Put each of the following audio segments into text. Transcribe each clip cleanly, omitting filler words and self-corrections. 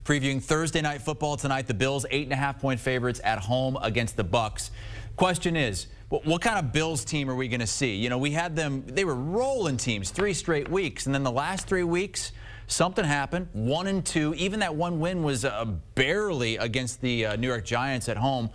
Previewing Thursday Night Football tonight, the Bills 8.5-point favorites at home against the Bucs. Question is, what kind of Bills team are we going to see? You know, we had them, they were rolling teams 3 straight weeks, and then the last 3 weeks, something happened, 1-2. Even that one win was barely against the New York Giants at home.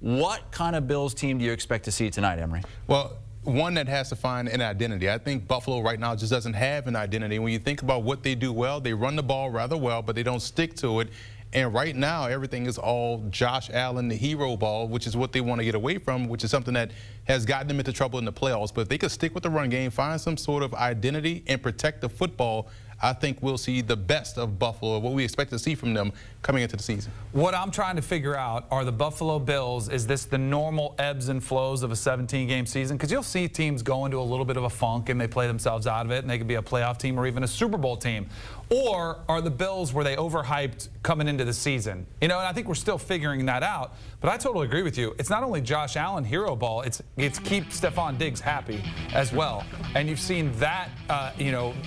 What kind of Bills team do you expect to see tonight, Emory? Well, one that has to find an identity. I think Buffalo right now just doesn't have an identity. When you think about what they do well, they run the ball rather well, but they don't stick to it. And right now, everything is all Josh Allen, the hero ball, which is what they want to get away from, which is something that has gotten them into trouble in the playoffs. But if they could stick with the run game, find some sort of identity, and protect the football, I think we'll see the best of Buffalo, what we expect to see from them coming into the season. What I'm trying to figure out are the Buffalo Bills, is this the normal ebbs and flows of a 17-game season? Because you'll see teams go into a little bit of a funk and they play themselves out of it, and they could be a playoff team or even a Super Bowl team. Or are the Bills, were they overhyped coming into the season? You know, and I think we're still figuring that out. But I totally agree with you. It's not only Josh Allen hero ball, it's keep Stephon Diggs happy as well. And you've seen that,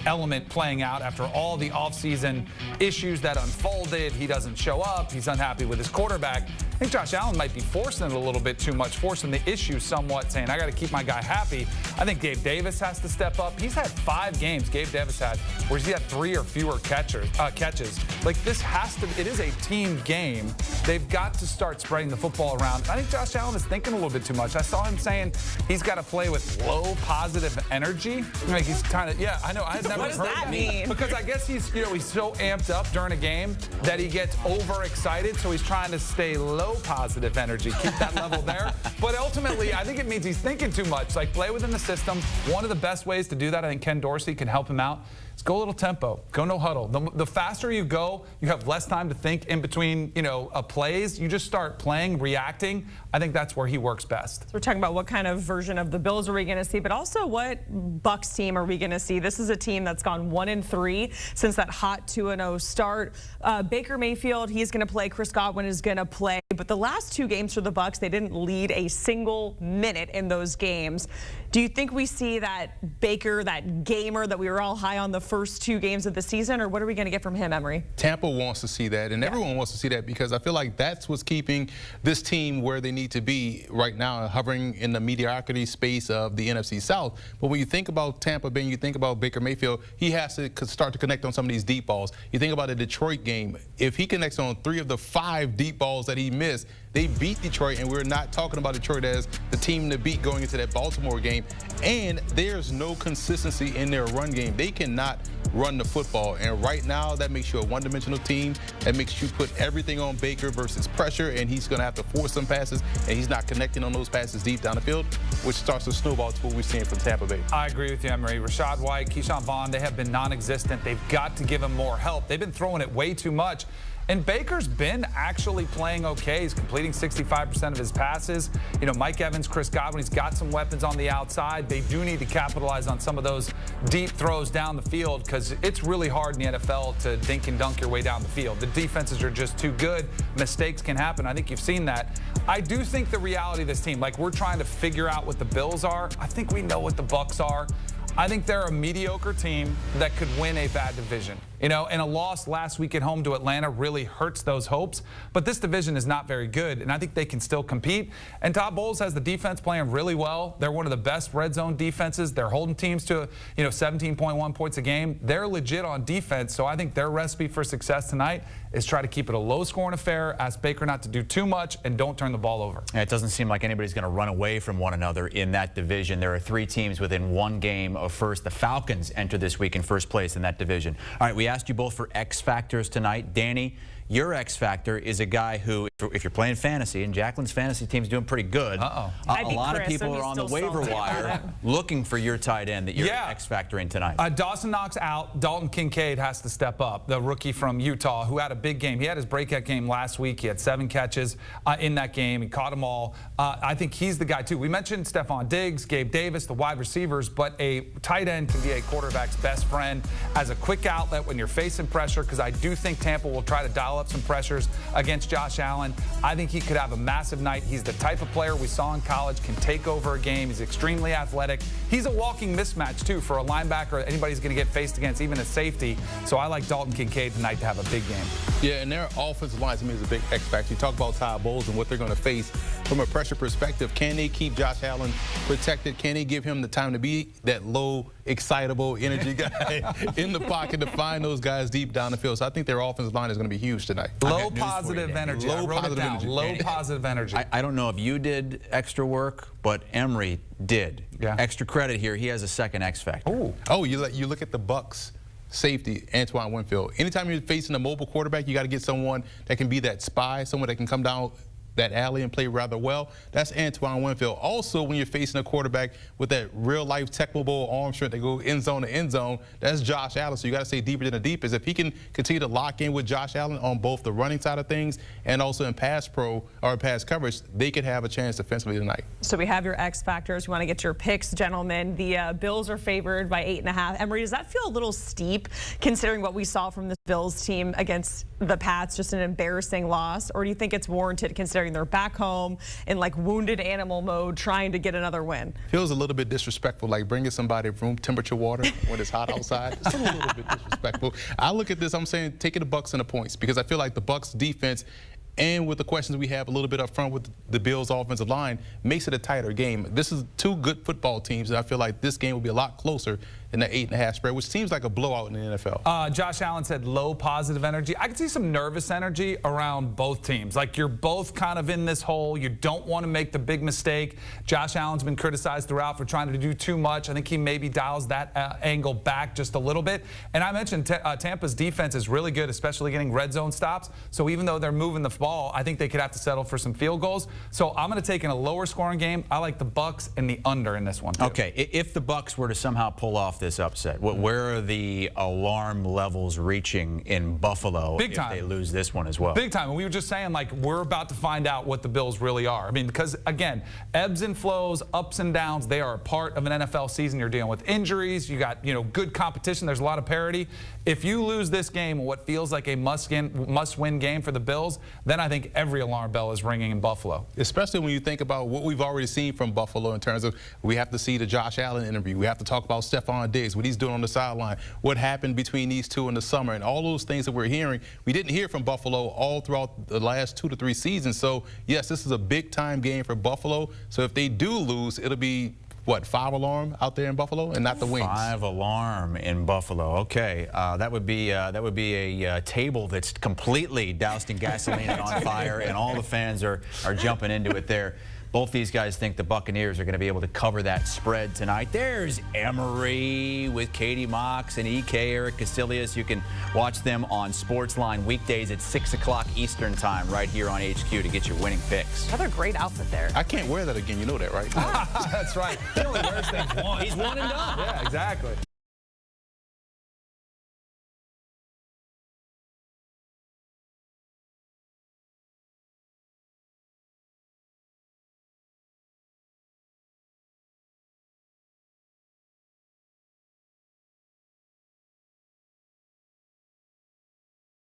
element playing out after all the offseason issues that unfolded. He doesn't show up. He's unhappy with his quarterback. I think Josh Allen might be forcing it a little bit too much, forcing the issue somewhat, saying, I got to keep my guy happy. I think Gabe Davis has to step up. He's had 5 games, Gabe Davis had, where he's had 3 or fewer catches. Like, this has to, it is a team game. They've got to start spreading the football around. I think Josh Allen is thinking a little bit too much. I saw him saying he's got to play with low positive energy. Like, he's kind of, yeah, I know. I had never What does heard that mean? Because I guess he's so amped up during a game that he gets overexcited, so he's trying to stay low positive energy, keep that level there. But ultimately, I think it means he's thinking too much. Like, play within the system. One of the best ways to do that, I think Ken Dorsey can help him out, is go a little tempo, go no huddle. The faster you go, you have less time to think in between, plays. You just start playing, reacting. I think that's where he works best. So we're talking about what kind of version of the Bills are we going to see, but also what Bucs team are we going to see? This is a team that's gone 1-3 since that hot 2-0 start. Baker Mayfield, he's going to play. Chris Godwin is going to play. But the last 2 games for the Bucs, they didn't lead a single minute in those games. Do you think we see that Baker, that gamer that we were all high on the first 2 games of the season, or what are we going to get from him, Emory? Tampa wants to see that, and everyone wants to see that, because I feel like that's what's keeping this team where they need to be right now, hovering in the mediocrity space of the NFC South. But when you think about Tampa Bay, you think about Baker Mayfield, he has to start to connect on some of these deep balls. You think about the Detroit game. If he connects on 3 of the 5 deep balls that he missed, they beat Detroit, and we're not talking about Detroit as the team to beat going into that Baltimore game. And there's no consistency in their run game. They cannot run the football. And right now, that makes you a one-dimensional team. That makes you put everything on Baker versus pressure, and he's going to have to force some passes, and he's not connecting on those passes deep down the field, which starts to snowball to what we're seeing from Tampa Bay. I agree with you, Emory. Rashad White, Keyshawn Vaughn, they have been non-existent. They've got to give him more help. They've been throwing it way too much. And Baker's been actually playing okay. He's completing 65% of his passes. Mike Evans, Chris Godwin, he's got some weapons on the outside. They do need to capitalize on some of those deep throws down the field, because it's really hard in the NFL to dink and dunk your way down the field. The defenses are just too good. Mistakes can happen. I think you've seen that. I do think the reality of this team, like, we're trying to figure out what the Bills are. I think we know what the Bucs are. I think they're a mediocre team that could win a bad division. And a loss last week at home to Atlanta really hurts those hopes. But this division is not very good, and I think they can still compete. And Todd Bowles has the defense playing really well. They're one of the best red zone defenses. They're holding teams to 17.1 points a game. They're legit on defense, so I think their recipe for success tonight is try to keep it a low-scoring affair, ask Baker not to do too much, and don't turn the ball over. And it doesn't seem like anybody's going to run away from one another in that division. There are 3 teams within 1 game of first. The Falcons enter this week in first place in that division. All right, we asked you both for X factors tonight. Danny, your X factor is a guy who, if you're playing fantasy, and Jacqueline's fantasy team's doing pretty good, a lot of people are on the waiver wire looking for your tight end that you're X factoring tonight. Dawson Knox out. Dalton Kincaid has to step up, the rookie from Utah, who had a big game. He had his breakout game last week. He had 7 catches in that game. He caught them all. I think he's the guy, too. We mentioned Stephon Diggs, Gabe Davis, the wide receivers, but a tight end can be a quarterback's best friend as a quick outlet when you're facing pressure, because I do think Tampa will try to dial develop some pressures against Josh Allen. I think he could have a massive night. He's the type of player we saw in college, can take over a game. He's extremely athletic. He's a walking mismatch, too, for a linebacker that anybody's going to get faced against, even a safety. So I like Dalton Kincaid tonight to have a big game. Yeah, and their offensive line to me is a big X factor. You talk about Todd Bowles and what they're going to face from a pressure perspective. Can they keep Josh Allen protected? Can they give him the time to be that low, excitable energy guy in the pocket to find those guys deep down the field? So I think their offensive line is going to be huge tonight. Low positive energy. I wrote it down. Low positive energy. I don't know if you did extra work, but Emory did. Yeah. Extra credit here. He has a second X factor. Oh, you look at the Bucs safety, Antoine Winfield. Anytime you're facing a mobile quarterback, you got to get someone that can be that spy, someone that can come down that alley and play rather well. That's Antoine Winfield. Also, when you're facing a quarterback with that real-life Tecmo Bowl arm strength that go end zone to end zone, that's Josh Allen. So you got to stay deeper than the deepest. If he can continue to lock in with Josh Allen on both the running side of things and also in pass coverage, they could have a chance defensively tonight. So we have your X factors. We want to get your picks, gentlemen. The Bills are favored by 8.5. Emory, does that feel a little steep considering what we saw from the Bills team against the Pats, just an embarrassing loss? Or do you think it's warranted considering they're back home in like wounded animal mode trying to get another win? Feels a little bit disrespectful, like bringing somebody room temperature water when it's hot outside. It's a little bit disrespectful. I look at this, I'm saying taking the Bucs and the points because I feel like the Bucs defense and with the questions we have a little bit up front with the Bills offensive line makes it a tighter game. This is two good football teams, and I feel like this game will be a lot closer than the 8.5 spread, which seems like a blowout in the NFL. Josh Allen said low positive energy. I could see some nervous energy around both teams. Like you're both kind of in this hole. You don't want to make the big mistake. Josh Allen's been criticized throughout for trying to do too much. I think he maybe dials that angle back just a little bit. And I mentioned Tampa's defense is really good, especially getting red zone stops. So even though they're moving the ball, I think they could have to settle for some field goals. So I'm going to take in a lower scoring game. I like the Bucs and the under in this one, too. Okay, if the Bucs were to somehow pull off this upset, where are the alarm levels reaching in Buffalo Big time. If they lose this one as well? Big time. And we were just saying, like, we're about to find out what the Bills really are. I mean, because, again, ebbs and flows, ups and downs, they are a part of an NFL season. You're dealing with injuries. You got, good competition. There's a lot of parity. If you lose this game, what feels like a must-win game for the Bills, then I think every alarm bell is ringing in Buffalo. Especially when you think about what we've already seen from Buffalo in terms of we have to see the Josh Allen interview. We have to talk about Stephon Diggs, what he's doing on the sideline, what happened between these two in the summer, and all those things that we're hearing. We didn't hear from Buffalo all throughout the last 2 to 3 seasons. So, yes, this is a big-time game for Buffalo. So if they do lose, it'll be what, 5 alarm out there in Buffalo, and not the Wings? 5 alarm in Buffalo. Okay, that would be a table that's completely doused in gasoline and on fire, and all the fans are jumping into it there. Both these guys think the Buccaneers are going to be able to cover that spread tonight. There's Emory with Katie Mox and EK, Eric Casillas. You can watch them on Sportsline weekdays at 6 o'clock Eastern time right here on HQ to get your winning picks. Another great outfit there. I can't wear that again. You know that, right? That's right. He only wears things once. He's one and done. Yeah, exactly.